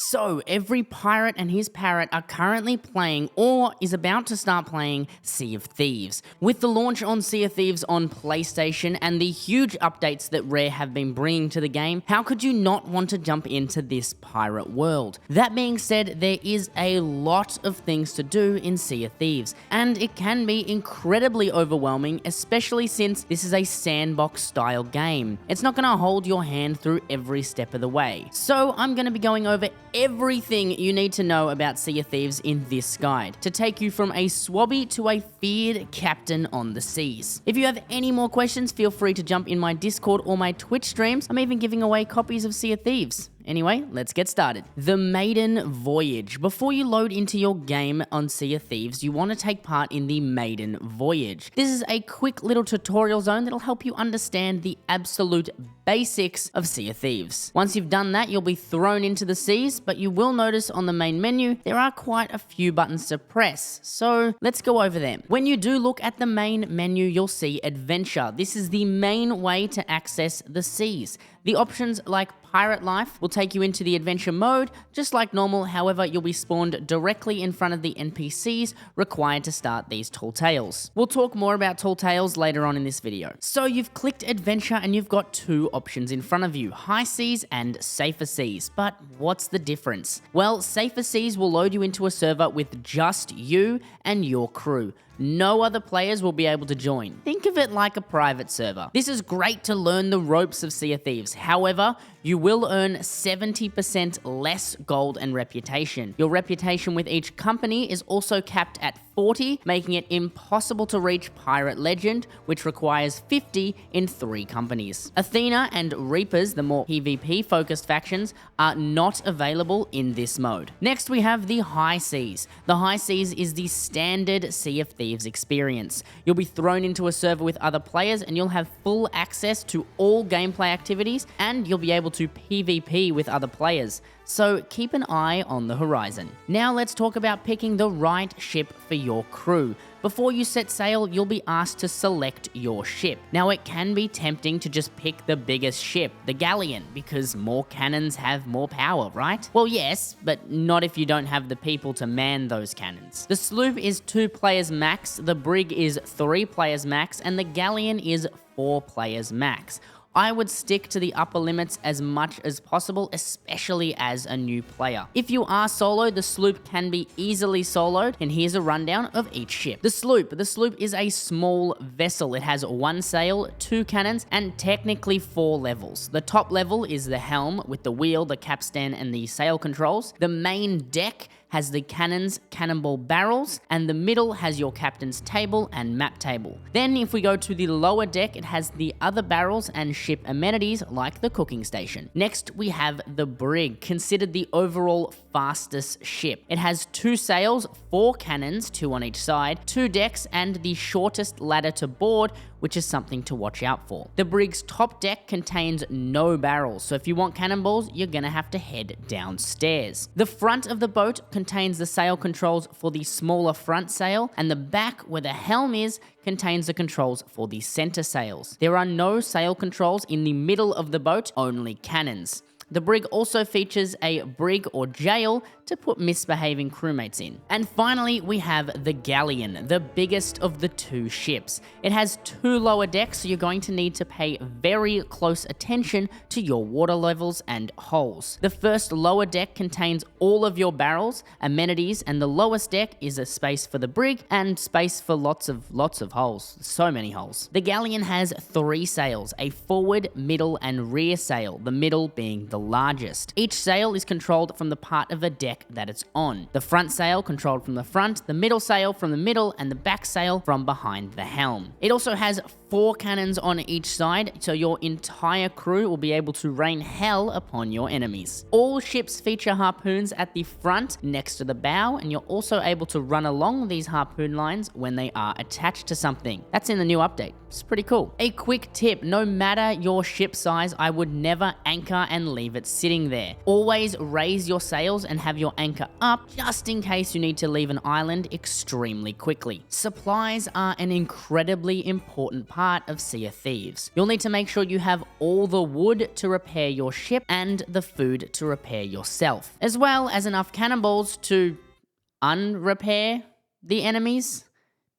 So, every pirate and his parrot are currently playing or is about to start playing Sea of Thieves. With the launch on Sea of Thieves on PlayStation and the huge updates that Rare have been bringing to the game, how could you not want to jump into this pirate world? That being said, there is a lot of things to do in Sea of Thieves, and it can be incredibly overwhelming, especially since this is a sandbox style game. It's not going to hold your hand through every step of the way. So, I'm going to be going over everything you need to know about Sea of Thieves in this guide to take you from a swabby to a feared captain on the seas. If you have any more questions, feel free to jump in my Discord or my Twitch streams. I'm even giving away copies of Sea of Thieves. Anyway, let's get started. The Maiden Voyage. Before you load into your game on Sea of Thieves, you want to take part in the Maiden Voyage. This is a quick little tutorial zone that'll help you understand the absolute basics of Sea of Thieves. Once you've done that, you'll be thrown into the seas, but you will notice on the main menu, there are quite a few buttons to press. So let's go over them. When you do look at the main menu, you'll see Adventure. This is the main way to access the seas. The options like Pirate Life will take you into the adventure mode, just like normal. However, you'll be spawned directly in front of the NPCs required to start these tall tales. We'll talk more about tall tales later on in this video. So you've clicked adventure and you've got two options in front of you, high seas and safer seas. But what's the difference? Well, safer seas will load you into a server with just you and your crew. No other players will be able to join. Think of it like a private server. This is great to learn the ropes of Sea of Thieves. However, you will earn 70% less gold and reputation. Your reputation with each company is also capped at 40, making it impossible to reach Pirate Legend, which requires 50 in 3 companies. Athena and Reapers, the more PvP focused factions, are not available in this mode. Next we have the High Seas. The High Seas is the standard Sea of Thieves experience. You'll be thrown into a server with other players and you'll have full access to all gameplay activities, and you'll be able to PvP with other players. So keep an eye on the horizon. Now let's talk about picking the right ship for your crew. Before you set sail, you'll be asked to select your ship. Now it can be tempting to just pick the biggest ship, the galleon, because more cannons have more power, right? Well, yes, but not if you don't have the people to man those cannons. The sloop is 2 players max, the brig is 3 players max, and the galleon is 4 players max. I would stick to the upper limits as much as possible, especially as a new player. If you are solo, the sloop can be easily soloed, and here's a rundown of each ship. The sloop is a small vessel. It has 1 sail, 2 cannons, and technically 4 levels. The top level is the helm with the wheel, the capstan, and the sail controls. The main deck has the cannons, cannonball barrels, and the middle has your captain's table and map table. Then if we go to the lower deck, it has the other barrels and ship amenities like the cooking station. Next we have the brig, considered the overall fastest ship. It has 2 sails, 4 cannons, 2 on each side, 2 decks, and the shortest ladder to board, which is something to watch out for. The brig's top deck contains no barrels, so if you want cannonballs, you're gonna have to head downstairs. The front of the boat contains the sail controls for the smaller front sail, and the back, where the helm is, contains the controls for the center sails. There are no sail controls in the middle of the boat, only cannons. The brig also features a brig or jail to put misbehaving crewmates in. And finally, we have the galleon, the biggest of the 2 ships. It has 2 lower decks, so you're going to need to pay very close attention to your water levels and holes. The first lower deck contains all of your barrels, amenities, and the lowest deck is a space for the brig and space for lots of holes. So many holes. The galleon has 3 sails, a forward, middle, and rear sail, the middle being the largest. Each sail is controlled from the part of a deck that it's on. The front sail controlled from the front, the middle sail from the middle, and the back sail from behind the helm. It also has 4 cannons on each side, so your entire crew will be able to rain hell upon your enemies. All ships feature harpoons at the front next to the bow, and you're also able to run along these harpoon lines when they are attached to something. That's in the new update. It's pretty cool. A quick tip, no matter your ship size, I would never anchor and leave it sitting there. Always raise your sails and have your anchor up just in case you need to leave an island extremely quickly. Supplies are an incredibly important part of Sea of Thieves. You'll need to make sure you have all the wood to repair your ship and the food to repair yourself, as well as enough cannonballs to unrepair the enemies.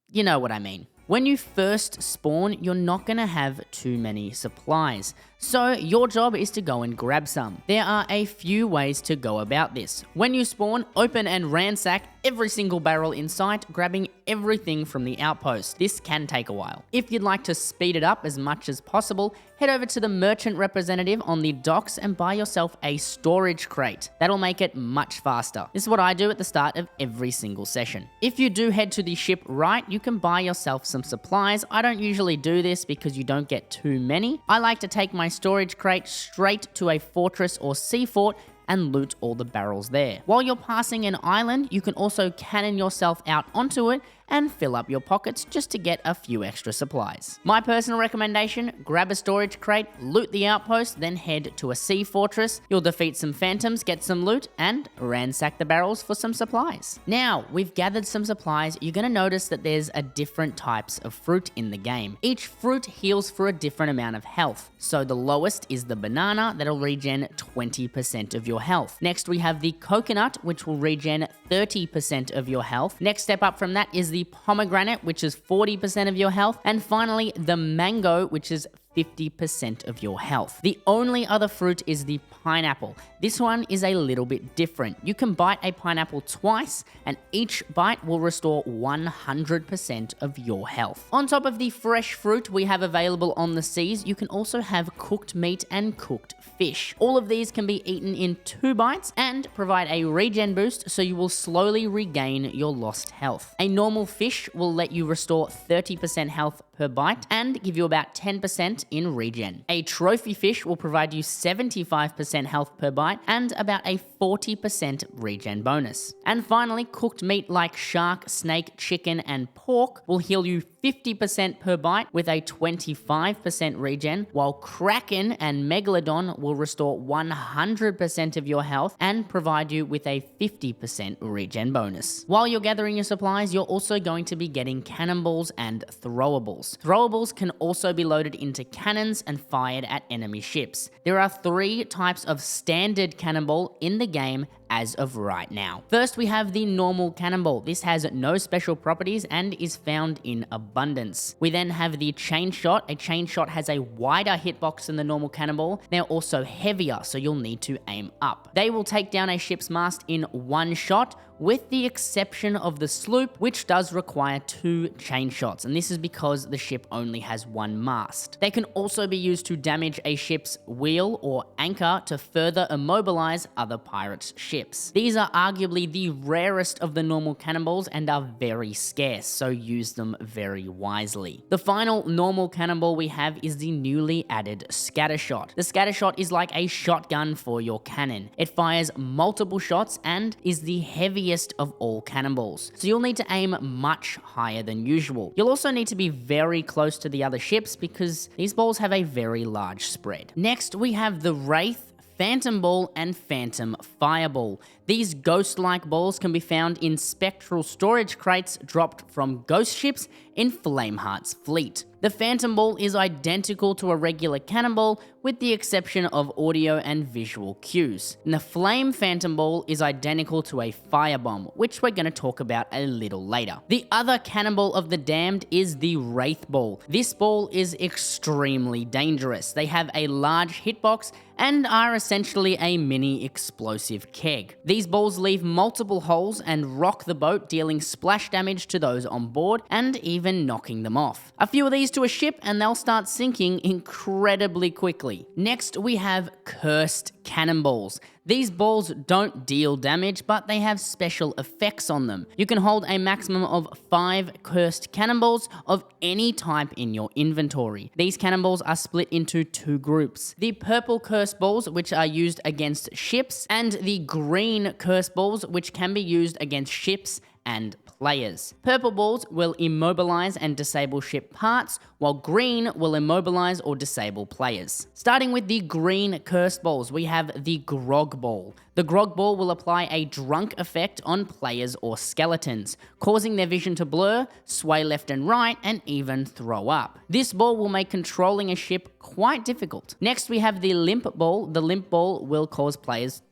You know what I mean. When you first spawn, you're not going to have too many supplies, so your job is to go and grab some. There are a few ways to go about this. When you spawn, open and ransack every single barrel in sight, grabbing everything from the outpost. This can take a while. If you'd like to speed it up as much as possible, head over to the merchant representative on the docks and buy yourself a storage crate. That'll make it much faster. This is what I do at the start of every single session. If you do head to the ship right, you can buy yourself some supplies. I don't usually do this because you don't get too many. I like to take my storage crate straight to a fortress or sea fort and loot all the barrels there. While you're passing an island, you can also cannon yourself out onto it and fill up your pockets just to get a few extra supplies. My personal recommendation, grab a storage crate, loot the outpost, then head to a sea fortress. You'll defeat some phantoms, get some loot, and ransack the barrels for some supplies. Now, we've gathered some supplies. You're gonna notice that there's a different types of fruit in the game. Each fruit heals for a different amount of health. So the lowest is the banana, that'll regen 20% of your health. Next, we have the coconut, which will regen 30% of your health. Next step up from that is the pomegranate, which is 40% of your health. And finally, the mango, which is 50% of your health. The only other fruit is the pineapple. This one is a little bit different. You can bite a pineapple twice, and each bite will restore 100% of your health. On top of the fresh fruit we have available on the seas, you can also have cooked meat and cooked fish. All of these can be eaten in 2 bites and provide a regen boost, so you will slowly regain your lost health. A normal fish will let you restore 30% health per bite and give you about 10% in regen. A trophy fish will provide you 75% health per bite and about a 40% regen bonus. And finally, cooked meat like shark, snake, chicken, and pork will heal you 50% per bite with a 25% regen, while Kraken and Megalodon will restore 100% of your health and provide you with a 50% regen bonus. While you're gathering your supplies, you're also going to be getting cannonballs and throwables. Throwables can also be loaded into cannons and fired at enemy ships. There are 3 types of standard cannonball in the game as of right now. First, we have the normal cannonball. This has no special properties and is found in abundance. We then have the chain shot. A chain shot has a wider hitbox than the normal cannonball. They're also heavier, so you'll need to aim up. They will take down a ship's mast in 1 shot, with the exception of the sloop, which does require 2 chain shots, and this is because the ship only has 1 mast. They can also be used to damage a ship's wheel or anchor to further immobilize other pirates' ships. These are arguably the rarest of the normal cannonballs and are very scarce, so use them very wisely. The final normal cannonball we have is the newly added scattershot. The scattershot is like a shotgun for your cannon. It fires multiple shots and is the heaviest of all cannonballs, so you'll need to aim much higher than usual. You'll also need to be very close to the other ships because these balls have a very large spread. Next, we have the Wraith, Phantom Ball, and Phantom Fireball. These ghost-like balls can be found in spectral storage crates dropped from ghost ships in Flameheart's fleet. The Phantom Ball is identical to a regular cannonball with the exception of audio and visual cues. And the Flame Phantom Ball is identical to a firebomb, which we're going to talk about a little later. The other cannonball of the damned is the Wraith Ball. This ball is extremely dangerous. They have a large hitbox and are essentially a mini explosive keg. These balls leave multiple holes and rock the boat, dealing splash damage to those on board and even knocking them off. A few of these to a ship and they'll start sinking incredibly quickly. Next, we have Cursed Cannonballs. These balls don't deal damage, but they have special effects on them. You can hold a maximum of 5 cursed cannonballs of any type in your inventory. These cannonballs are split into 2 groups. The purple cursed balls, which are used against ships, and the green cursed balls, which can be used against ships and players. Purple balls will immobilize and disable ship parts, while green will immobilize or disable players. Starting with the green cursed balls, we have the Grog Ball. The Grog Ball will apply a drunk effect on players or skeletons, causing their vision to blur, sway left and right, and even throw up. This ball will make controlling a ship quite difficult. Next, we have the Limp Ball. The Limp Ball will cause players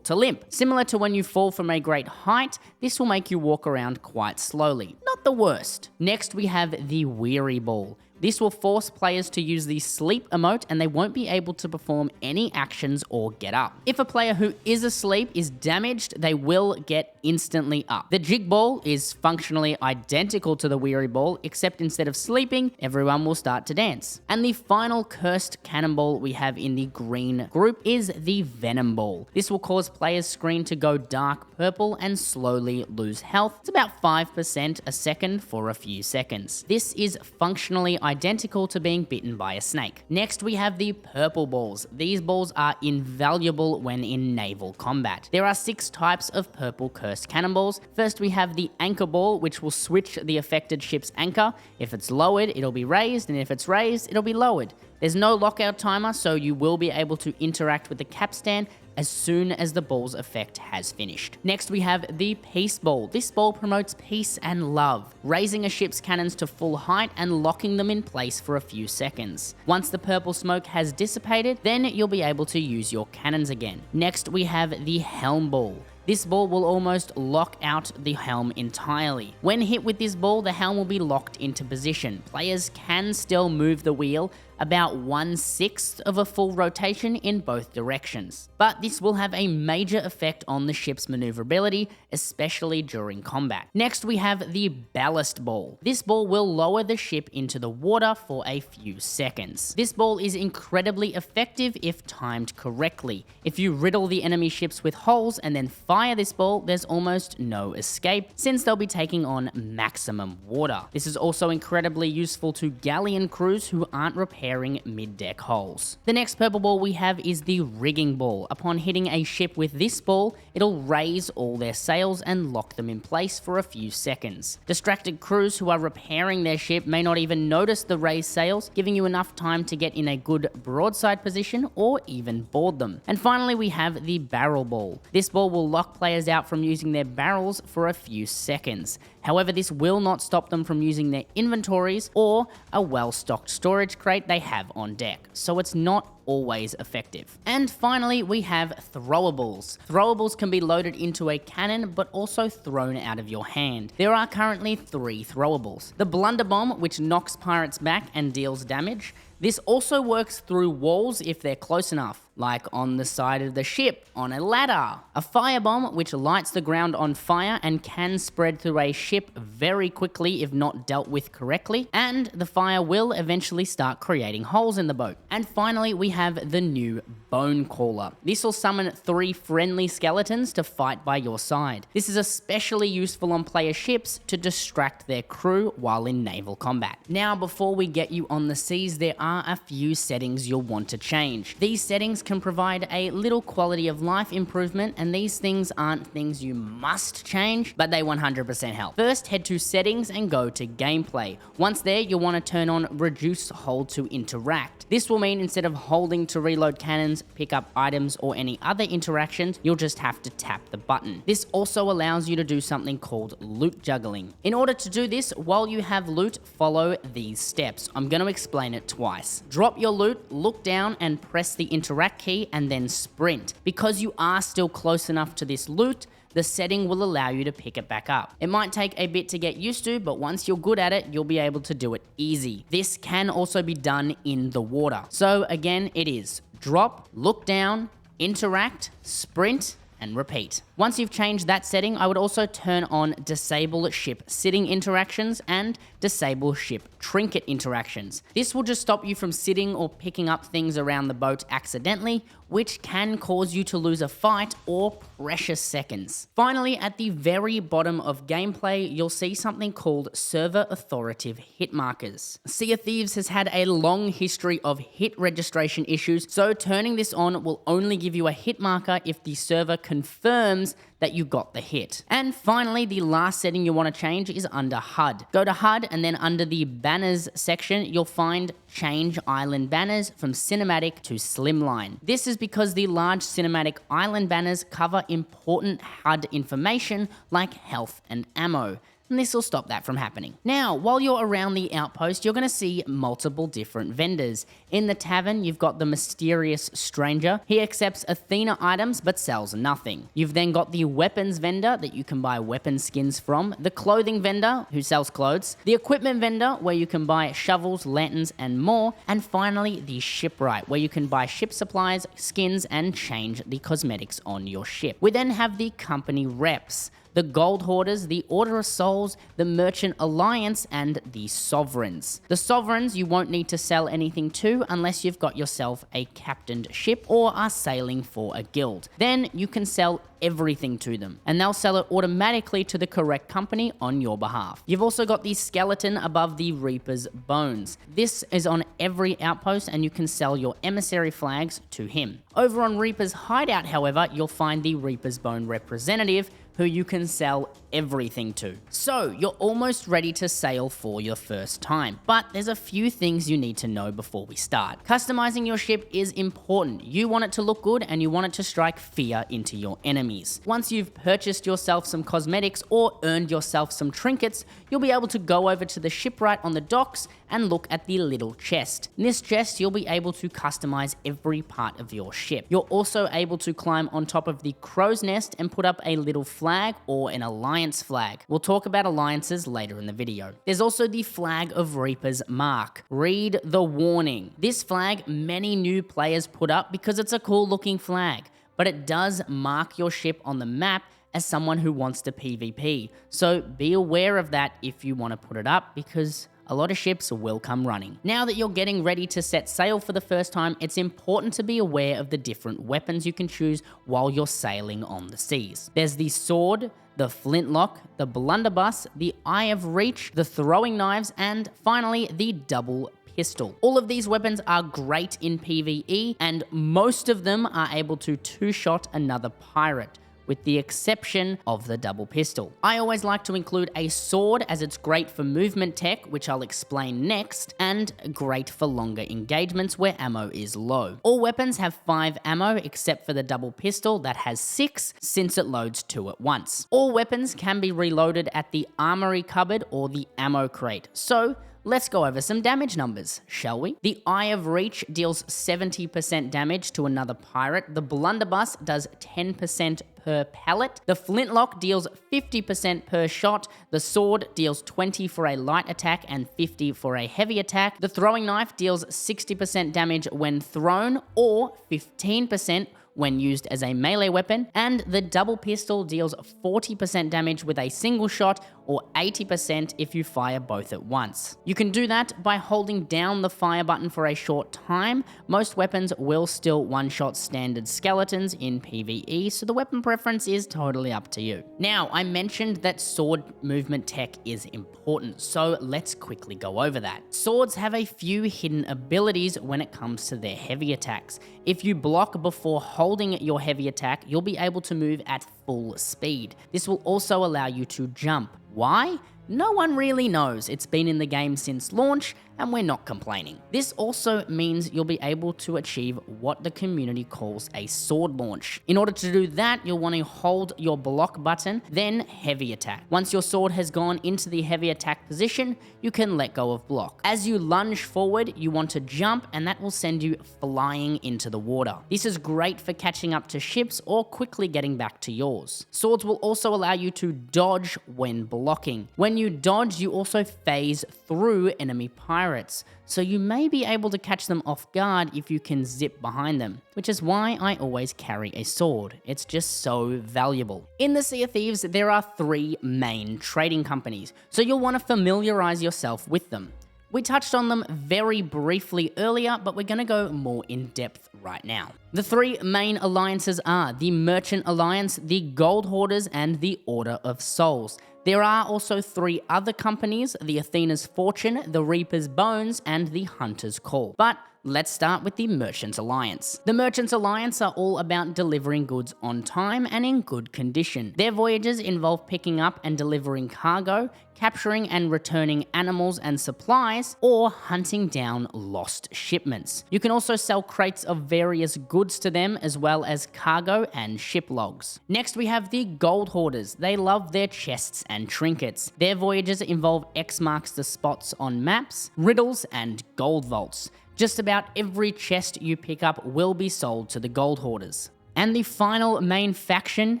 to limp. Similar to when you fall from a great height, this will make you walk around quite slowly. Not the worst. Next, we have the Weary Ball. This will force players to use the sleep emote and they won't be able to perform any actions or get up. If a player who is asleep is damaged, they will get instantly up. The Jig Ball is functionally identical to the Weary Ball, except instead of sleeping, everyone will start to dance. And the final cursed cannonball we have in the green group is the Venom Ball. This will cause players' screen to go dark purple and slowly lose health. It's about 5% a second for a few seconds. This is functionally identical to being bitten by a snake. Next, we have the purple balls. These balls are invaluable when in naval combat. There are 6 types of purple cursed cannonballs. First, we have the anchor ball, which will switch the affected ship's anchor. If it's lowered, it'll be raised, and if it's raised, it'll be lowered. There's no lockout timer, so you will be able to interact with the capstan as soon as the ball's effect has finished. Next, we have the Peace Ball. This ball promotes peace and love, raising a ship's cannons to full height and locking them in place for a few seconds. Once the purple smoke has dissipated, then you'll be able to use your cannons again. Next, we have the Helm Ball. This ball will almost lock out the helm entirely. When hit with this ball, the helm will be locked into position. Players can still move the wheel about 1/6 of a full rotation in both directions. But this will have a major effect on the ship's maneuverability, especially during combat. Next, we have the Ballast Ball. This ball will lower the ship into the water for a few seconds. This ball is incredibly effective if timed correctly. If you riddle the enemy ships with holes and then fire this ball, there's almost no escape, since they'll be taking on maximum water. This is also incredibly useful to galleon crews who aren't repairing mid-deck holes. The next purple ball we have is the Rigging Ball. Upon hitting a ship with this ball, it'll raise all their sails and lock them in place for a few seconds. Distracted crews who are repairing their ship may not even notice the raised sails, giving you enough time to get in a good broadside position or even board them. And finally, we have the Barrel Ball. This ball will lock players out from using their barrels for a few seconds. However, this will not stop them from using their inventories or a well-stocked storage crate they have on deck, so it's not always effective. And finally, we have Throwables. Throwables can be loaded into a cannon, but also thrown out of your hand. There are currently 3 Throwables. The Blunder Bomb, which knocks pirates back and deals damage. This also works through walls if they're close enough, like on the side of the ship, on a ladder. A Firebomb, which lights the ground on fire and can spread through a ship very quickly if not dealt with correctly, and the fire will eventually start creating holes in the boat. And finally, we have the new Bone Caller. This will summon 3 friendly skeletons to fight by your side. This is especially useful on player ships to distract their crew while in naval combat. Now, before we get you on the seas, there are a few settings you'll want to change. These settings can provide a little quality of life improvement, and these things aren't things you must change, but they 100% help. First, head to settings and go to gameplay. Once there, you'll want to turn on reduce hold to interact. This will mean instead of holding to reload cannons, pick up items, or any other interactions, you'll just have to tap the button. This also allows you to do something called loot juggling. In order to do this, while you have loot, follow these steps. I'm going to explain it twice. Drop your loot, look down, and press the interact key, and then sprint. Because you are still close enough to this loot, the setting will allow you to pick it back up. It might take a bit to get used to, but once you're good at it, you'll be able to do it easy. This can also be done in the water. So again, it is drop, look down, interact, sprint, and repeat. Once you've changed that setting, I would also turn on disable ship sitting interactions and disable ship trinket interactions. This will just stop you from sitting or picking up things around the boat accidentally, which can cause you to lose a fight or precious seconds. Finally, at the very bottom of gameplay, you'll see something called server authoritative hit markers. Sea of Thieves has had a long history of hit registration issues, so turning this on will only give you a hit marker if the server confirms evidence that you got the hit. And finally, the last setting you want to change is under HUD. Go to HUD, and then under the banners section, you'll find change island banners from cinematic to slimline. This is because the large cinematic island banners cover important HUD information like health and ammo, and this will stop that from happening. Now, while you're around the outpost, you're going to see multiple different vendors. In the tavern, you've got the mysterious stranger. He accepts Athena items but sells nothing. You've then got the weapons vendor that you can buy weapon skins from, the clothing vendor who sells clothes, the equipment vendor where you can buy shovels, lanterns, and more, and finally the shipwright where you can buy ship supplies, skins, and change the cosmetics on your ship. We then have the company reps, the Gold Hoarders, the Order of Souls, the Merchant Alliance, and the Sovereigns. The Sovereigns you won't need to sell anything to unless you've got yourself a captained ship or are sailing for a guild. Then you can sell everything to them, and they'll sell it automatically to the correct company on your behalf. You've also got the skeleton above the Reaper's bones. This is on every outpost, and you can sell your emissary flags to him. Over on Reaper's hideout, however, you'll find the Reaper's bone representative, who you can sell everything to. So you're almost ready to sail for your first time, but there's a few things you need to know before we start. Customizing your ship is important. You want it to look good, and you want it to strike fear into your enemies. Once you've purchased yourself some cosmetics or earned yourself some trinkets, you'll be able to go over to the shipwright on the docks and look at the little chest. In this chest, you'll be able to customize every part of your ship. You're also able to climb on top of the crow's nest and put up a little flag or an alliance flag. We'll talk about alliances later in the video. There's also the flag of Reaper's mark. Read the warning. This flag many new players put up because it's a cool looking flag, but it does mark your ship on the map as someone who wants to PvP. So be aware of that if you want to put it up, because a lot of ships will come running. Now that you're getting ready to set sail for the first time, it's important to be aware of the different weapons you can choose while you're sailing on the seas. There's the sword, the flintlock, the blunderbuss, the eye of reach, the throwing knives, and finally the double pistol. All of these weapons are great in PvE, and most of them are able to two-shot another pirate, with the exception of the double pistol. I always like to include a sword as it's great for movement tech, which I'll explain next, and great for longer engagements where ammo is low. All weapons have 5 ammo except for the double pistol that has 6, since it loads 2 at once. All weapons can be reloaded at the armory cupboard or the ammo crate, so let's go over some damage numbers, shall we? The Eye of Reach deals 70% damage to another pirate. The Blunderbuss does 10% per pellet. The Flintlock deals 50% per shot. The Sword deals 20 for a light attack and 50 for a heavy attack. The Throwing Knife deals 60% damage when thrown, or 15% when used as a melee weapon, and the double pistol deals 40% damage with a single shot, or 80% if you fire both at once. You can do that by holding down the fire button for a short time. Most weapons will still one-shot standard skeletons in PvE, so the weapon preference is totally up to you. Now, I mentioned that sword movement tech is important, so let's quickly go over that. Swords have a few hidden abilities when it comes to their heavy attacks. If you block before holding your heavy attack, you'll be able to move at full speed. This will also allow you to jump. Why? No one really knows. It's been in the game since launch, and we're not complaining. This also means you'll be able to achieve what the community calls a sword launch. In order to do that, you'll want to hold your block button, then heavy attack. Once your sword has gone into the heavy attack position, you can let go of block. As you lunge forward, you want to jump, and that will send you flying into the water. This is great for catching up to ships or quickly getting back to yours. Swords will also allow you to dodge when blocking. When you dodge, you also phase through enemy pirates, so you may be able to catch them off guard if you can zip behind them, which is why I always carry a sword. It's just so valuable. In the Sea of Thieves, there are 3 main trading companies, so you'll want to familiarize yourself with them. We touched on them very briefly earlier, but we're going to go more in depth right now. The 3 main alliances are the Merchant Alliance, the Gold Hoarders, and the Order of Souls. There are also 3 other companies, the Athena's Fortune, the Reaper's Bones, and the Hunter's Call. But let's start with the Merchants Alliance. The Merchants Alliance are all about delivering goods on time and in good condition. Their voyages involve picking up and delivering cargo, capturing and returning animals and supplies, or hunting down lost shipments. You can also sell crates of various goods to them, as well as cargo and ship logs. Next, we have the Gold Hoarders. They love their chests and trinkets. Their voyages involve X marks the spots on maps, riddles, and gold vaults. Just about every chest you pick up will be sold to the Gold Hoarders. And the final main faction,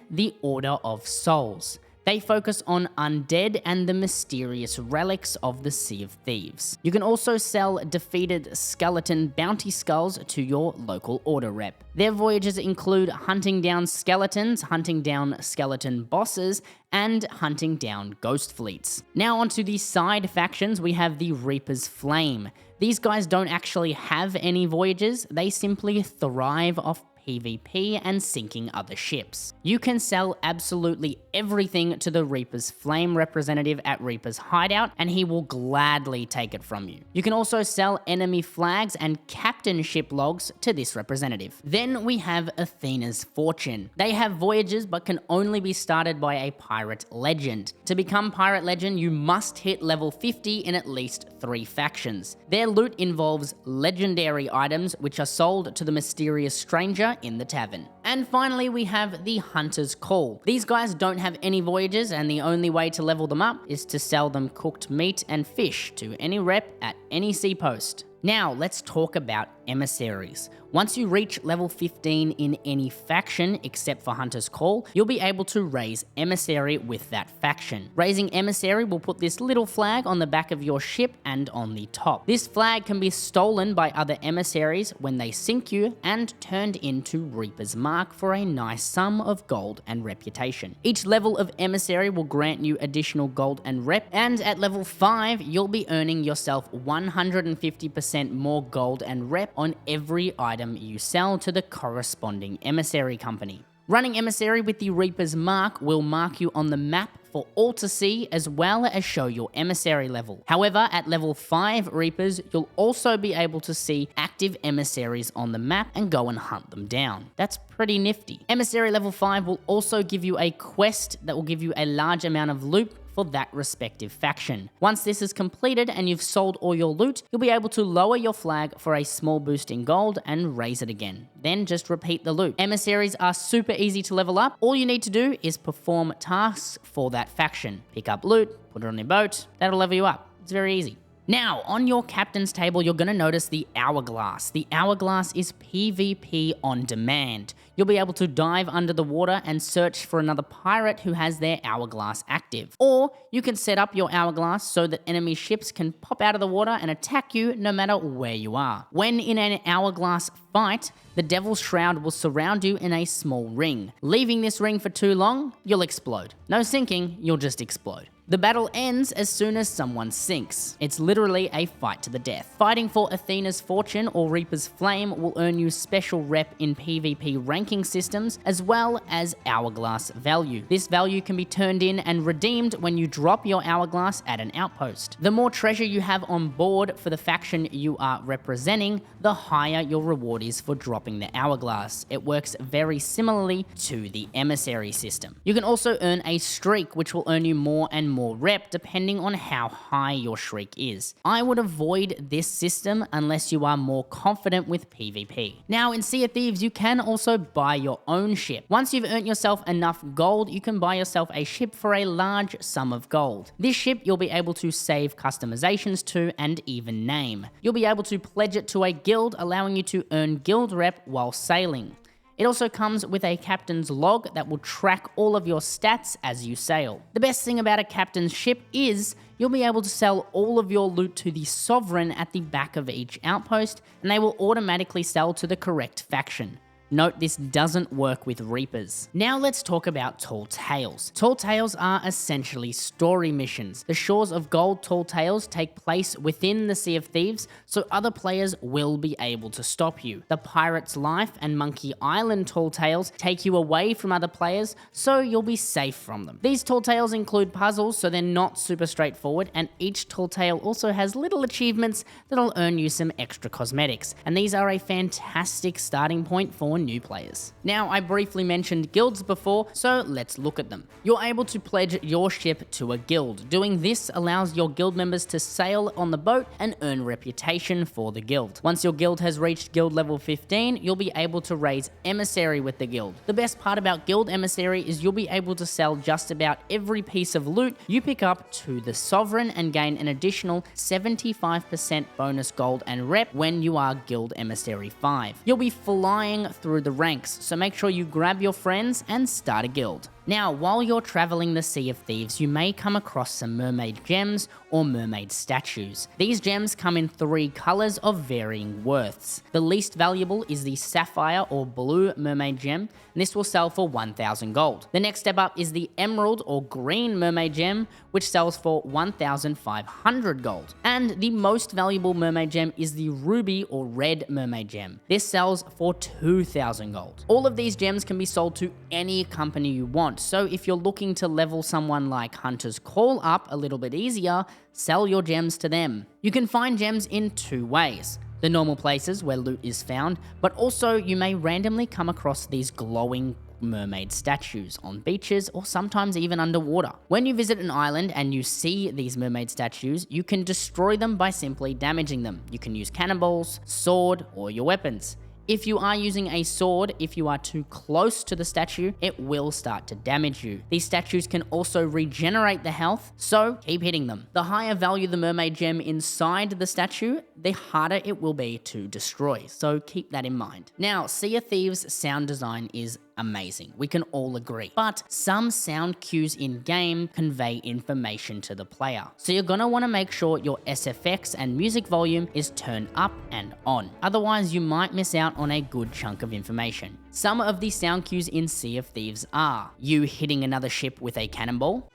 the Order of Souls. They focus on undead and the mysterious relics of the Sea of Thieves. You can also sell defeated skeleton bounty skulls to your local order rep. Their voyages include hunting down skeletons, hunting down skeleton bosses, and hunting down ghost fleets. Now onto the side factions, we have the Reaper's Flame. These guys don't actually have any voyages, they simply thrive off PvP and sinking other ships. You can sell absolutely everything to the Reaper's Flame representative at Reaper's Hideout, and he will gladly take it from you. You can also sell enemy flags and captain ship logs to this representative. Then we have Athena's Fortune. They have voyages but can only be started by a Pirate Legend. To become Pirate Legend, you must hit level 50 in at least 3 factions. Their loot involves legendary items which are sold to the mysterious stranger in the tavern. And finally, we have the Hunter's Call. These guys don't have any voyages, and the only way to level them up is to sell them cooked meat and fish to any rep at any sea post. Now, let's talk about emissaries. Once you reach level 15 in any faction except for Hunter's Call, you'll be able to raise Emissary with that faction. Raising Emissary will put this little flag on the back of your ship and on the top. This flag can be stolen by other emissaries when they sink you and turned into Reaper's Mark for a nice sum of gold and reputation. Each level of Emissary will grant you additional gold and rep, and at level 5, you'll be earning yourself 150% more gold and rep on every item you sell to the corresponding emissary company. Running Emissary with the Reaper's Mark will mark you on the map for all to see, as well as show your emissary level. However, at level 5 Reapers, you'll also be able to see active emissaries on the map and go and hunt them down. That's pretty nifty. Emissary level 5 will also give you a quest that will give you a large amount of loot for that respective faction. Once this is completed and you've sold all your loot, you'll be able to lower your flag for a small boost in gold and raise it again. Then just repeat the loot. Emissaries are super easy to level up. All you need to do is perform tasks for that faction. Pick up loot, put it on your boat, that'll level you up. It's very easy. Now, on your captain's table, you're going to notice the Hourglass. The Hourglass is PvP on demand. You'll be able to dive under the water and search for another pirate who has their Hourglass active. Or you can set up your Hourglass so that enemy ships can pop out of the water and attack you no matter where you are. When in an Hourglass fight, the Devil's Shroud will surround you in a small ring. Leaving this ring for too long, you'll explode. No sinking, you'll just explode. The battle ends as soon as someone sinks. It's literally a fight to the death. Fighting for Athena's Fortune or Reaper's Flame will earn you special rep in PvP ranking systems, as well as Hourglass value. This value can be turned in and redeemed when you drop your Hourglass at an outpost. The more treasure you have on board for the faction you are representing, the higher your reward is for dropping the Hourglass. It works very similarly to the Emissary system. You can also earn a streak, which will earn you more and more rep depending on how high your shriek is. I would avoid this system unless you are more confident with PvP. Now in Sea of Thieves, you can also buy your own ship. Once you've earned yourself enough gold, you can buy yourself a ship for a large sum of gold. This ship you'll be able to save customizations to and even name. You'll be able to pledge it to a guild, allowing you to earn guild rep while sailing. It also comes with a captain's log that will track all of your stats as you sail. The best thing about a captain's ship is you'll be able to sell all of your loot to the sovereign at the back of each outpost, and they will automatically sell to the correct faction. Note this doesn't work with Reapers. Now let's talk about Tall Tales. Tall Tales are essentially story missions. The Shores of Gold Tall Tales take place within the Sea of Thieves, so other players will be able to stop you. The Pirate's Life and Monkey Island Tall Tales take you away from other players, so you'll be safe from them. These Tall Tales include puzzles, so they're not super straightforward, and each Tall Tale also has little achievements that'll earn you some extra cosmetics, and these are a fantastic starting point for new players. Now, I briefly mentioned guilds before, so let's look at them. You're able to pledge your ship to a guild. Doing this allows your guild members to sail on the boat and earn reputation for the guild. Once your guild has reached guild level 15, you'll be able to raise Emissary with the guild. The best part about Guild Emissary is you'll be able to sell just about every piece of loot you pick up to the Sovereign and gain an additional 75% bonus gold and rep when you are Guild Emissary 5. You'll be flying through the ranks, so make sure you grab your friends and start a guild. Now, while you're traveling the Sea of Thieves, you may come across some Mermaid Gems or Mermaid statues. These gems come in 3 colors of varying worths. The least valuable is the Sapphire or Blue Mermaid Gem, and this will sell for 1,000 gold. The next step up is the Emerald or Green Mermaid Gem, which sells for 1,500 gold. And the most valuable Mermaid Gem is the Ruby or Red Mermaid Gem. This sells for 2,000 gold. All of these gems can be sold to any company you want, so if you're looking to level someone like Hunter's Call up a little bit easier, sell your gems to them. You can find gems in 2 ways. The normal places where loot is found, but also you may randomly come across these glowing mermaid statues on beaches or sometimes even underwater. When you visit an island and you see these mermaid statues, you can destroy them by simply damaging them. You can use cannonballs, sword, or your weapons. If you are using a sword, if you are too close to the statue, it will start to damage you. These statues can also regenerate the health, so keep hitting them. The higher value the mermaid gem inside the statue, the harder it will be to destroy, so keep that in mind. Now, Sea of Thieves sound design is amazing, we can all agree, but some sound cues in-game convey information to the player. So you're gonna wanna make sure your SFX and music volume is turned up and on. Otherwise, you might miss out on a good chunk of information. Some of the sound cues in Sea of Thieves are you hitting another ship with a cannonball,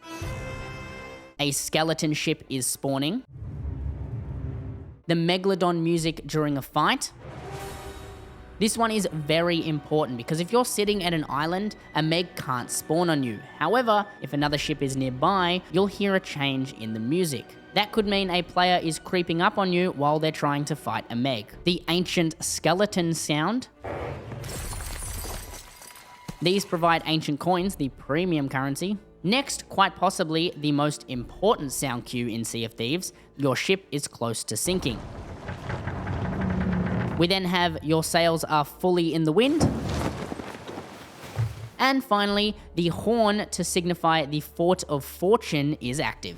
a skeleton ship is spawning, the Megalodon music during a fight. This one is very important because if you're sitting at an island, a Meg can't spawn on you. However, if another ship is nearby, you'll hear a change in the music. That could mean a player is creeping up on you while they're trying to fight a Meg. The ancient skeleton sound. These provide ancient coins, the premium currency. Next, quite possibly the most important sound cue in Sea of Thieves, your ship is close to sinking. We then have your sails are fully in the wind. And finally, the horn to signify the Fort of Fortune is active.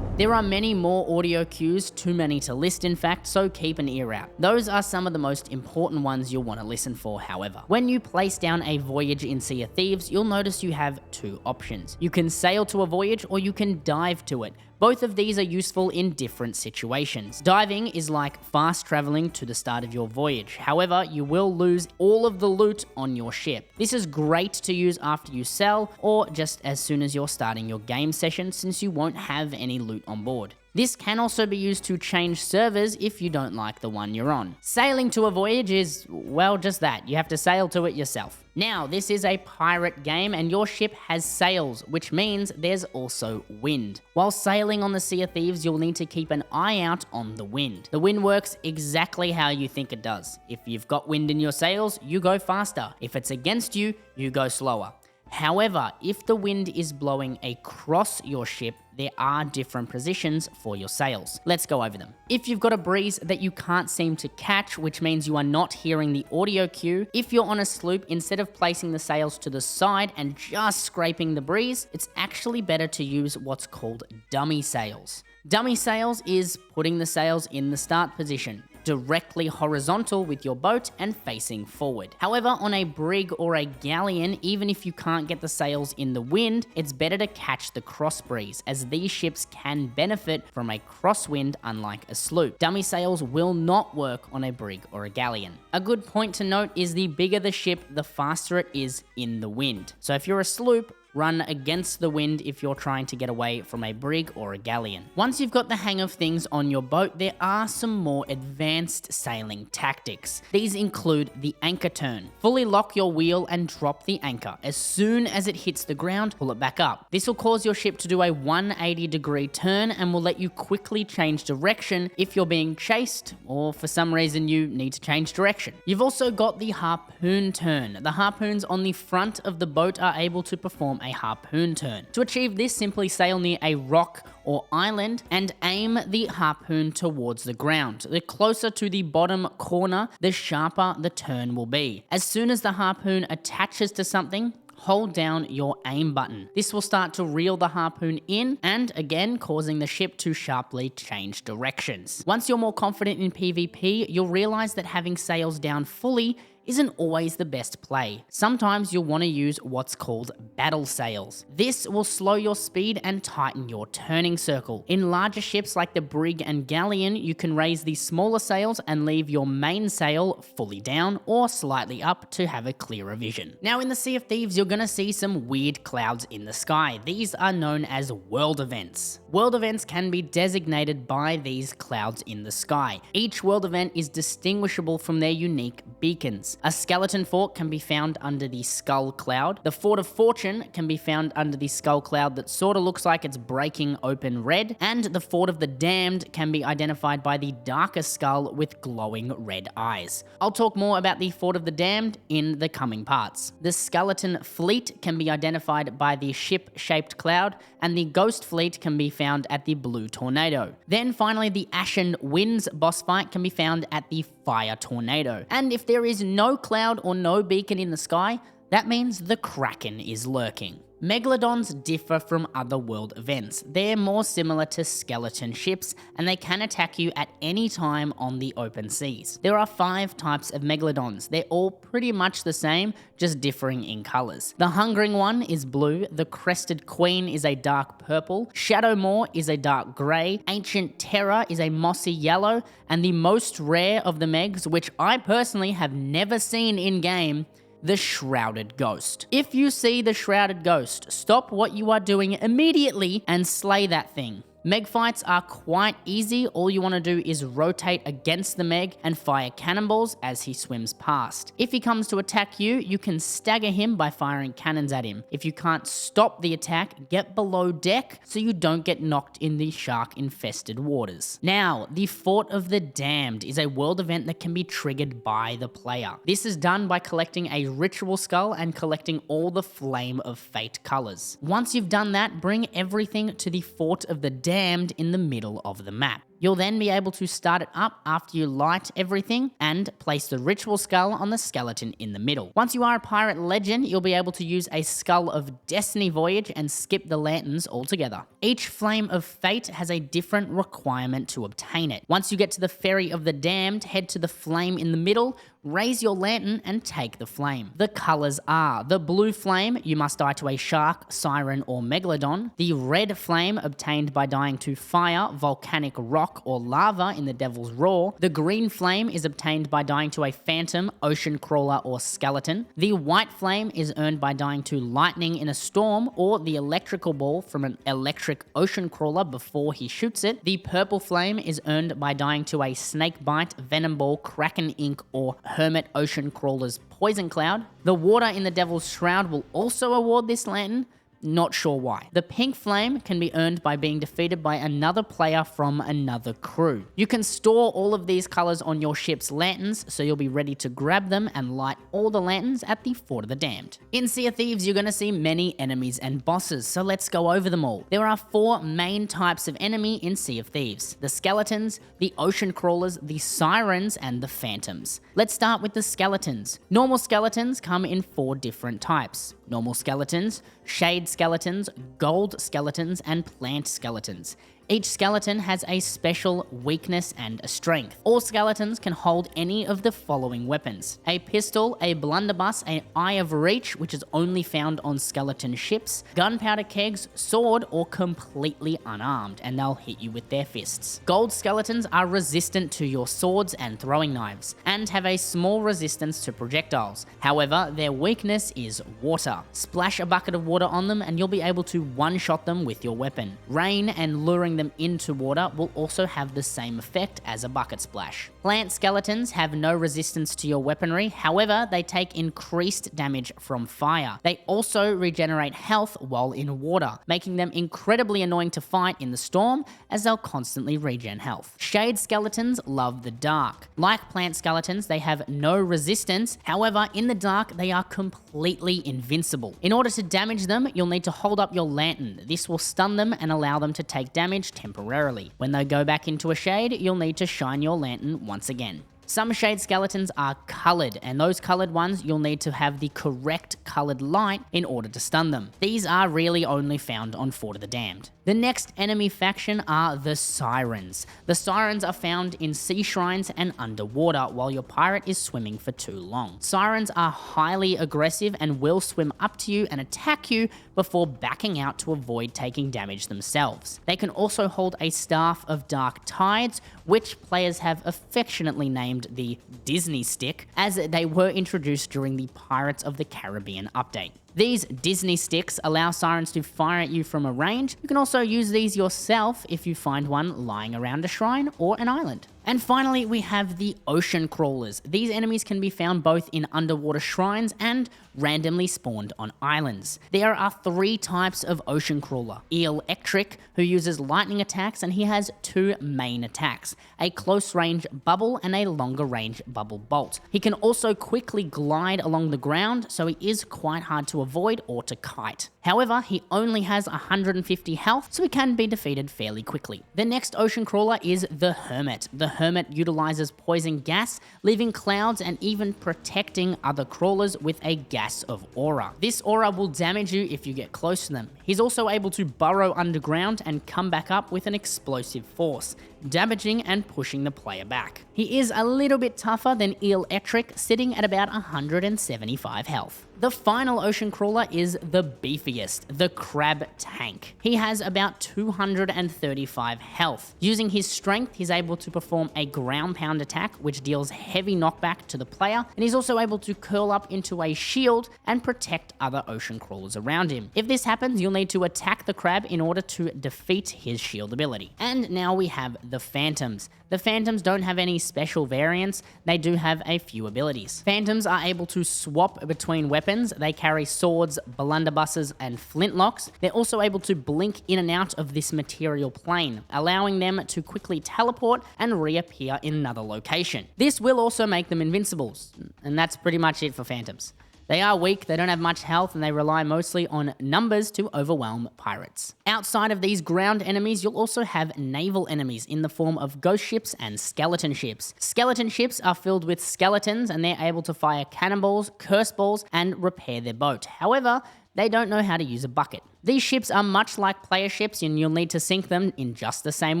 There are many more audio cues, too many to list in fact, so keep an ear out. Those are some of the most important ones you'll want to listen for, however. When you place down a voyage in Sea of Thieves, you'll notice you have 2 options. You can sail to a voyage or you can dive to it. Both of these are useful in different situations. Diving is like fast traveling to the start of your voyage. However, you will lose all of the loot on your ship. This is great to use after you sell or just as soon as you're starting your game session, since you won't have any loot on board. This can also be used to change servers if you don't like the one you're on. Sailing to a voyage is, well, just that. You have to sail to it yourself. Now, this is a pirate game and your ship has sails, which means there's also wind. While sailing on the Sea of Thieves, you'll need to keep an eye out on the wind. The wind works exactly how you think it does. If you've got wind in your sails, you go faster. If it's against you, you go slower. However, if the wind is blowing across your ship, there are different positions for your sails. Let's go over them. If you've got a breeze that you can't seem to catch, which means you are not hearing the audio cue, if you're on a sloop, instead of placing the sails to the side and just scraping the breeze, it's actually better to use what's called dummy sails. Dummy sails is putting the sails in the start position. directly horizontal with your boat and facing forward. However, on a brig or a galleon, even if you can't get the sails in the wind, it's better to catch the cross breeze, as these ships can benefit from a crosswind unlike a sloop. Dummy sails will not work on a brig or a galleon. A good point to note is the bigger the ship, the faster it is in the wind. So if you're a sloop, run against the wind if you're trying to get away from a brig or a galleon. Once you've got the hang of things on your boat, there are some more advanced sailing tactics. These include the anchor turn. Fully lock your wheel and drop the anchor. As soon as it hits the ground, pull it back up. This will cause your ship to do a 180-degree turn and will let you quickly change direction if you're being chased or for some reason you need to change direction. You've also got the harpoon turn. The harpoons on the front of the boat are able to perform a harpoon turn. To achieve this, simply sail near a rock or island and aim the harpoon towards the ground. The closer to the bottom corner, the sharper the turn will be. As soon as the harpoon attaches to something, hold down your aim button. This will start to reel the harpoon in and again causing the ship to sharply change directions. Once you're more confident in PvP, you'll realize that having sails down fully isn't always the best play. Sometimes you'll want to use what's called battle sails. This will slow your speed and tighten your turning circle. In larger ships like the brig and galleon, you can raise the smaller sails and leave your main sail fully down or slightly up to have a clearer vision. Now in the Sea of Thieves, you're gonna see some weird clouds in the sky. These are known as world events. World events can be designated by these clouds in the sky. Each world event is distinguishable from their unique beacons. A skeleton fort can be found under the skull cloud. The Fort of Fortune can be found under the skull cloud that sort of looks like it's breaking open red. And the Fort of the Damned can be identified by the darker skull with glowing red eyes. I'll talk more about the Fort of the Damned in the coming parts. The Skeleton Fleet can be identified by the ship-shaped cloud, and the Ghost Fleet can be found at the Blue Tornado. Then finally, the Ashen Winds boss fight can be found at the Fire Tornado. And if there is no cloud or no beacon in the sky, that means the Kraken is lurking. Megalodons differ from other world events. They're more similar to skeleton ships, and they can attack you at any time on the open seas. There are 5 types of Megalodons. They're all pretty much the same, just differing in colors. The Hungering One is blue, the Crested Queen is a dark purple, Shadowmoor is a dark grey, Ancient Terror is a mossy yellow, and the most rare of the Megs, which I personally have never seen in-game, the Shrouded Ghost. If you see the Shrouded Ghost, stop what you are doing immediately and slay that thing. Meg fights are quite easy. All you want to do is rotate against the Meg and fire cannonballs as he swims past. If he comes to attack you, you can stagger him by firing cannons at him. If you can't stop the attack, get below deck so you don't get knocked in the shark-infested waters. Now, the Fort of the Damned is a world event that can be triggered by the player. This is done by collecting a ritual skull and collecting all the Flame of Fate colors. Once you've done that, bring everything to the Fort of the Damned in the middle of the map. You'll then be able to start it up after you light everything and place the ritual skull on the skeleton in the middle. Once you are a pirate legend, you'll be able to use a Skull of Destiny Voyage and skip the lanterns altogether. Each Flame of Fate has a different requirement to obtain it. Once you get to the Ferry of the Damned, head to the flame in the middle, raise your lantern and take the flame. The colors are: the blue flame, you must die to a shark, siren, or megalodon. The red flame, obtained by dying to fire, volcanic rock, or lava in the Devil's Roar. The green flame is obtained by dying to a phantom, ocean crawler, or skeleton. The white flame is earned by dying to lightning in a storm, or the electrical ball from an electric ocean crawler before he shoots it. The purple flame is earned by dying to a snake bite, venom ball, kraken ink, or hermit ocean crawler's poison cloud. The water in the Devil's Shroud will also award this lantern. Not sure why. The pink flame can be earned by being defeated by another player from another crew. You can store all of these colors on your ship's lanterns, so you'll be ready to grab them and light all the lanterns at the Fort of the Damned. In Sea of Thieves, you're going to see many enemies and bosses, so let's go over them all. There are 4 main types of enemy in Sea of Thieves: the skeletons, the ocean crawlers, the sirens, and the phantoms. Let's start with the skeletons. Normal skeletons come in 4 different types: normal skeletons, shade skeletons, gold skeletons, and plant skeletons. Each skeleton has a special weakness and a strength. All skeletons can hold any of the following weapons: a pistol, a blunderbuss, an eye of reach, which is only found on skeleton ships, gunpowder kegs, sword, or completely unarmed, and they'll hit you with their fists. Gold skeletons are resistant to your swords and throwing knives, and have a small resistance to projectiles. However, their weakness is water. Splash a bucket of water on them and you'll be able to one-shot them with your weapon. Rain and luring them into water will also have the same effect as a bucket splash. Plant skeletons have no resistance to your weaponry, however, they take increased damage from fire. They also regenerate health while in water, making them incredibly annoying to fight in the storm as they'll constantly regen health. Shade skeletons love the dark. Like plant skeletons, they have no resistance, however, in the dark they are completely invincible. In order to damage them, you'll need to hold up your lantern. This will stun them and allow them to take damage temporarily. When they go back into a shade, you'll need to shine your lantern once again. Some shade skeletons are colored, and those colored ones you'll need to have the correct colored light in order to stun them. These are really only found on Fort of the Damned. The next enemy faction are the Sirens. The Sirens are found in sea shrines and underwater while your pirate is swimming for too long. Sirens are highly aggressive and will swim up to you and attack you before backing out to avoid taking damage themselves. They can also hold a Staff of Dark Tides, which players have affectionately named the Disney Stick, as they were introduced during the Pirates of the Caribbean update. These Disney sticks allow Sirens to fire at you from a range. You can also use these yourself if you find one lying around a shrine or an island. And finally, we have the Ocean Crawlers. These enemies can be found both in underwater shrines and randomly spawned on islands. There are 3 types of Ocean Crawler. Electric, who uses lightning attacks, and he has 2 main attacks: a close range bubble and a longer range bubble bolt. He can also quickly glide along the ground, so he is quite hard to avoid or to kite. However, he only has 150 health, so he can be defeated fairly quickly. The next Ocean Crawler is the Hermit. The Hermit utilizes poison gas, leaving clouds and even protecting other crawlers with a gas of aura. This aura will damage you if you get close to them. He's also able to burrow underground and come back up with an explosive force, damaging and pushing the player back. He is a little bit tougher than Electric, sitting at about 175 health. The final Ocean Crawler is the beefiest, the Crab Tank. He has about 235 health. Using his strength, he's able to perform a ground pound attack, which deals heavy knockback to the player, and he's also able to curl up into a shield and protect other Ocean Crawlers around him. If this happens, you'll need to attack the crab in order to defeat his shield ability. And now we have the Phantoms. The Phantoms don't have any special variants, they do have a few abilities. Phantoms are able to swap between weapons. They carry swords, blunderbusses, and flintlocks. They're also able to blink in and out of this material plane, allowing them to quickly teleport and reappear in another location. This will also make them invincibles, and that's pretty much it for Phantoms. They are weak, they don't have much health, and they rely mostly on numbers to overwhelm pirates. Outside of these ground enemies, you'll also have naval enemies in the form of ghost ships and skeleton ships. Skeleton ships are filled with skeletons, and they're able to fire cannonballs, curse balls, and repair their boat. However, they don't know how to use a bucket. These ships are much like player ships, and you'll need to sink them in just the same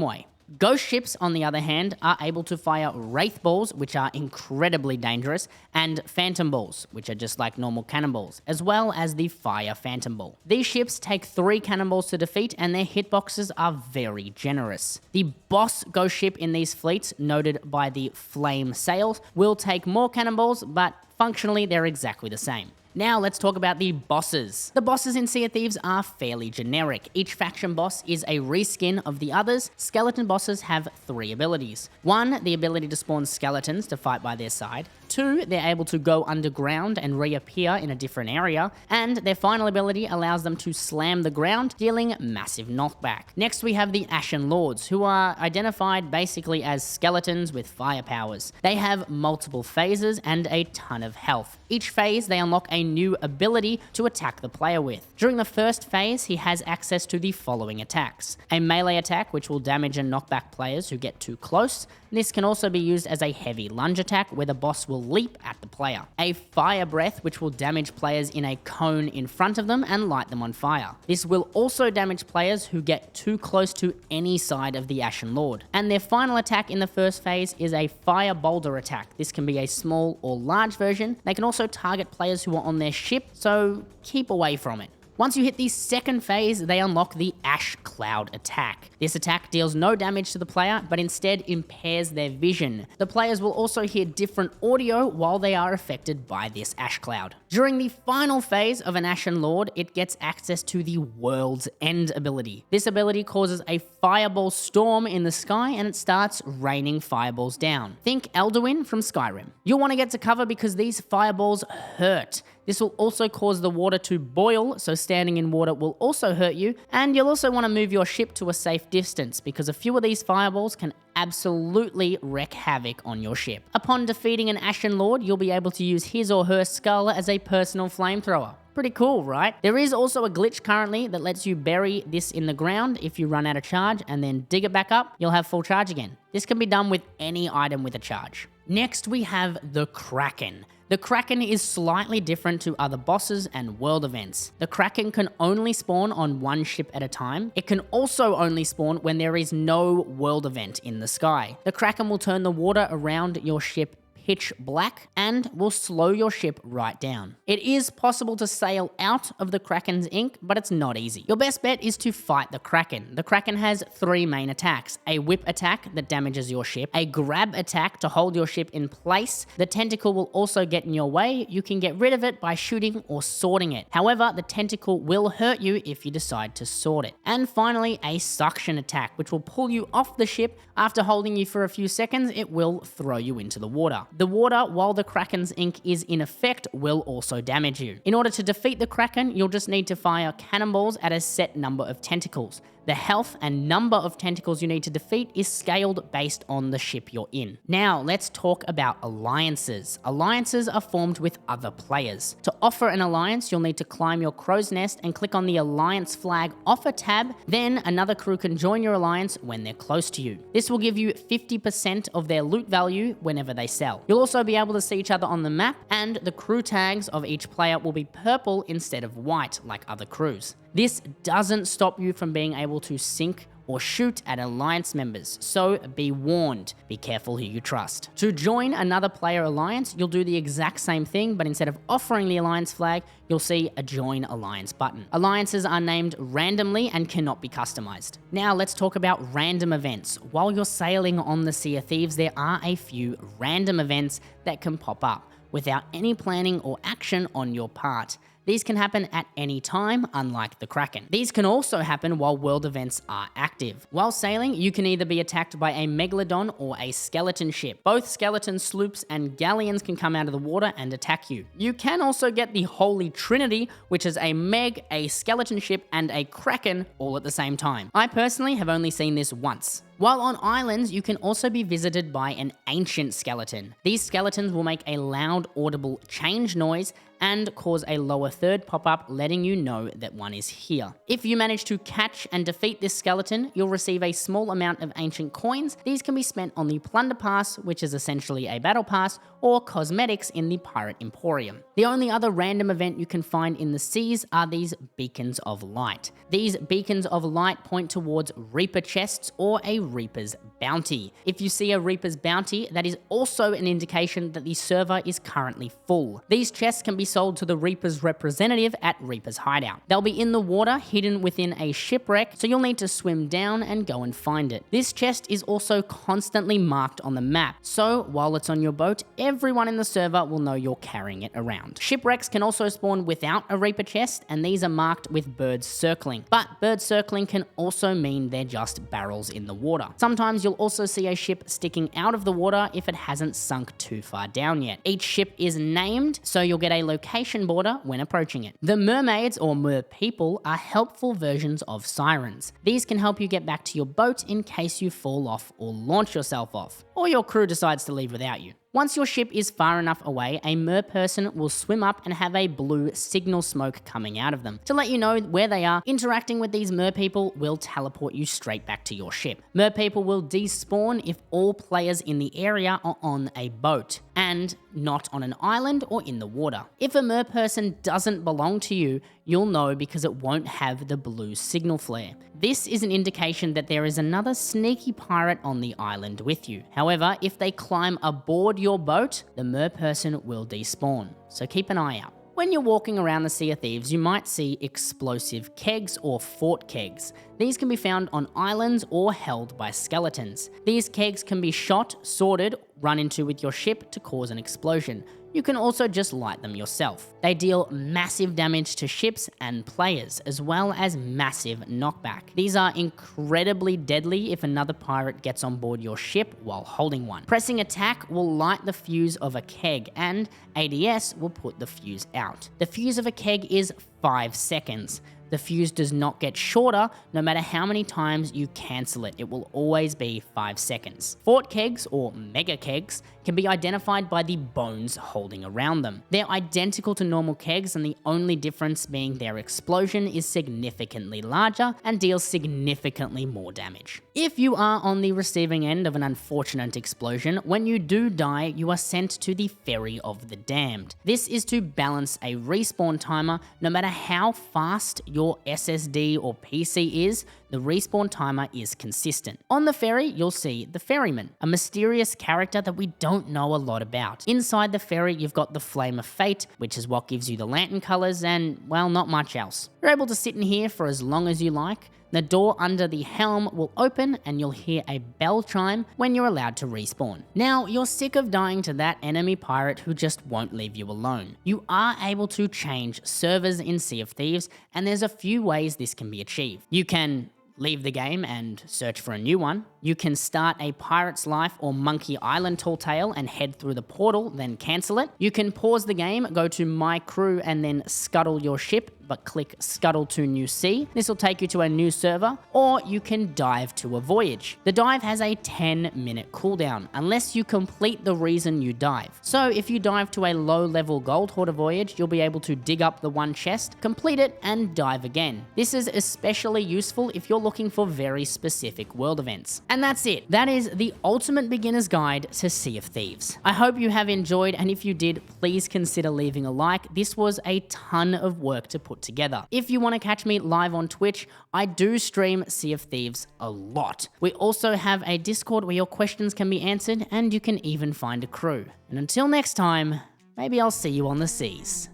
way. Ghost ships, on the other hand, are able to fire wraith balls, which are incredibly dangerous, and phantom balls, which are just like normal cannonballs, as well as the fire phantom ball. These ships take 3 cannonballs to defeat, and their hitboxes are very generous. The boss ghost ship in these fleets, noted by the flame sails, will take more cannonballs, but functionally they're exactly the same. Now let's talk about the bosses. The bosses in Sea of Thieves are fairly generic. Each faction boss is a reskin of the others. Skeleton bosses have 3 abilities. 1, the ability to spawn skeletons to fight by their side. 2, they're able to go underground and reappear in a different area. And their final ability allows them to slam the ground, dealing massive knockback. Next we have the Ashen Lords, who are identified basically as skeletons with fire powers. They have multiple phases and a ton of health. Each phase they unlock a new ability to attack the player with. During the first phase, he has access to the following attacks: a melee attack, which will damage and knock back players who get too close. This can also be used as a heavy lunge attack, where the boss will leap at the player. A fire breath, which will damage players in a cone in front of them and light them on fire. This will also damage players who get too close to any side of the Ashen Lord. And their final attack in the first phase is a fire boulder attack. This can be a small or large version. They can also target players who are on their ship, so keep away from it. Once you hit the second phase, they unlock the Ash Cloud attack. This attack deals no damage to the player, but instead impairs their vision. The players will also hear different audio while they are affected by this Ash Cloud. During the final phase of an Ashen Lord, it gets access to the World's End ability. This ability causes a fireball storm in the sky and it starts raining fireballs down. Think Elduin from Skyrim. You'll want to get to cover because these fireballs hurt. This will also cause the water to boil, so standing in water will also hurt you, and you'll also want to move your ship to a safe distance because a few of these fireballs can absolutely wreak havoc on your ship. Upon defeating an Ashen Lord, you'll be able to use his or her skull as a personal flamethrower. Pretty cool, right? There is also a glitch currently that lets you bury this in the ground if you run out of charge and then dig it back up, you'll have full charge again. This can be done with any item with a charge. Next, we have the Kraken. The Kraken is slightly different to other bosses and world events. The Kraken can only spawn on one ship at a time. It can also only spawn when there is no world event in the sky. The Kraken will turn the water around your ship pitch black and will slow your ship right down. It is possible to sail out of the Kraken's ink, but it's not easy. Your best bet is to fight the Kraken. The Kraken has three main attacks: a whip attack that damages your ship, a grab attack to hold your ship in place. The tentacle will also get in your way. You can get rid of it by shooting or swording it. However, the tentacle will hurt you if you decide to sword it. And finally, a suction attack, which will pull you off the ship. After holding you for a few seconds, it will throw you into the water. The water, while the Kraken's ink is in effect, will also damage you. In order to defeat the Kraken, you'll just need to fire cannonballs at a set number of tentacles. The health and number of tentacles you need to defeat is scaled based on the ship you're in. Now, let's talk about alliances. Alliances are formed with other players. To offer an alliance, you'll need to climb your crow's nest and click on the alliance flag off a tab. Then another crew can join your alliance when they're close to you. This will give you 50% of their loot value whenever they sell. You'll also be able to see each other on the map, and the crew tags of each player will be purple instead of white like other crews. This doesn't stop you from being able to sink or shoot at alliance members, so be warned. Be careful who you trust. To join another player alliance, you'll do the exact same thing, but instead of offering the alliance flag, you'll see a join alliance button. Alliances are named randomly and cannot be customized. Now let's talk about random events. While you're sailing on the Sea of Thieves, there are a few random events that can pop up without any planning or action on your part. These can happen at any time, unlike the Kraken. These can also happen while world events are active. While sailing, you can either be attacked by a Megalodon or a skeleton ship. Both skeleton sloops and galleons can come out of the water and attack you. You can also get the Holy Trinity, which is a Meg, a skeleton ship, and a Kraken all at the same time. I personally have only seen this once. While on islands, you can also be visited by an ancient skeleton. These skeletons will make a loud, audible change noise and cause a lower third pop-up letting you know that one is here. If you manage to catch and defeat this skeleton, you'll receive a small amount of ancient coins. These can be spent on the Plunder Pass, which is essentially a battle pass, or cosmetics in the Pirate Emporium. The only other random event you can find in the seas are these beacons of light. These beacons of light point towards Reaper chests or a Reaper's bounty. If you see a Reaper's bounty, that is also an indication that the server is currently full. These chests can be sold to the Reaper's representative at Reaper's hideout. They'll be in the water, hidden within a shipwreck, so you'll need to swim down and go and find it. This chest is also constantly marked on the map, so while it's on your boat, everyone in the server will know you're carrying it around. Shipwrecks can also spawn without a Reaper chest, and these are marked with birds circling. But birds circling can also mean they're just barrels in the water. Sometimes you'll also see a ship sticking out of the water if it hasn't sunk too far down yet. Each ship is named, so you'll get a location border when approaching it. The mermaids, or mer people, are helpful versions of sirens. These can help you get back to your boat in case you fall off or launch yourself off, or your crew decides to leave without you. Once your ship is far enough away, a mer person will swim up and have a blue signal smoke coming out of them to let you know where they are. Interacting with these mer people will teleport you straight back to your ship. Mer people will despawn if all players in the area are on a boat. and not on an island or in the water. If a merperson doesn't belong to you, you'll know because it won't have the blue signal flare. This is an indication that there is another sneaky pirate on the island with you. However, if they climb aboard your boat, the merperson will despawn, so keep an eye out. When you're walking around the Sea of Thieves, you might see explosive kegs or fort kegs. These can be found on islands or held by skeletons. These kegs can be shot, sorted, run into with your ship to cause an explosion. You can also just light them yourself. They deal massive damage to ships and players, as well as massive knockback. These are incredibly deadly if another pirate gets on board your ship while holding one. Pressing attack will light the fuse of a keg, and ADS will put the fuse out. The fuse of a keg is 5 seconds. The fuse does not get shorter no matter how many times you cancel it. It will always be 5 seconds. Fort kegs, or mega kegs, can be identified by the bones holding around them. They're identical to normal kegs, and the only difference being their explosion is significantly larger and deals significantly more damage. If you are on the receiving end of an unfortunate explosion, when you do die, you are sent to the Ferry of the Damned. This is to balance a respawn timer. No matter how fast your SSD or PC is, the respawn timer is consistent. On the ferry, you'll see the ferryman, a mysterious character that we don't know a lot about. Inside the ferry, you've got the Flame of Fate, which is what gives you the lantern colors, and, well, not much else. You're able to sit in here for as long as you like. The door under the helm will open and you'll hear a bell chime when you're allowed to respawn. Now, you're sick of dying to that enemy pirate who just won't leave you alone. You are able to change servers in Sea of Thieves, and there's a few ways this can be achieved. You can leave the game and search for a new one. You can start a Pirate's Life or Monkey Island tall tale and head through the portal, then cancel it. You can pause the game, go to My Crew, and then scuttle your ship, but click Scuttle to New Sea. This will take you to a new server, or you can dive to a voyage. The dive has a 10-minute cooldown, unless you complete the reason you dive. So if you dive to a low-level gold hoarder voyage, you'll be able to dig up the one chest, complete it, and dive again. This is especially useful if you're looking for very specific world events. And that's it. That is the ultimate beginner's guide to Sea of Thieves. I hope you have enjoyed, and if you did, please consider leaving a like. This was a ton of work to put together. If you want to catch me live on Twitch, I do stream Sea of Thieves a lot. We also have a Discord where your questions can be answered, and you can even find a crew. And until next time, maybe I'll see you on the seas.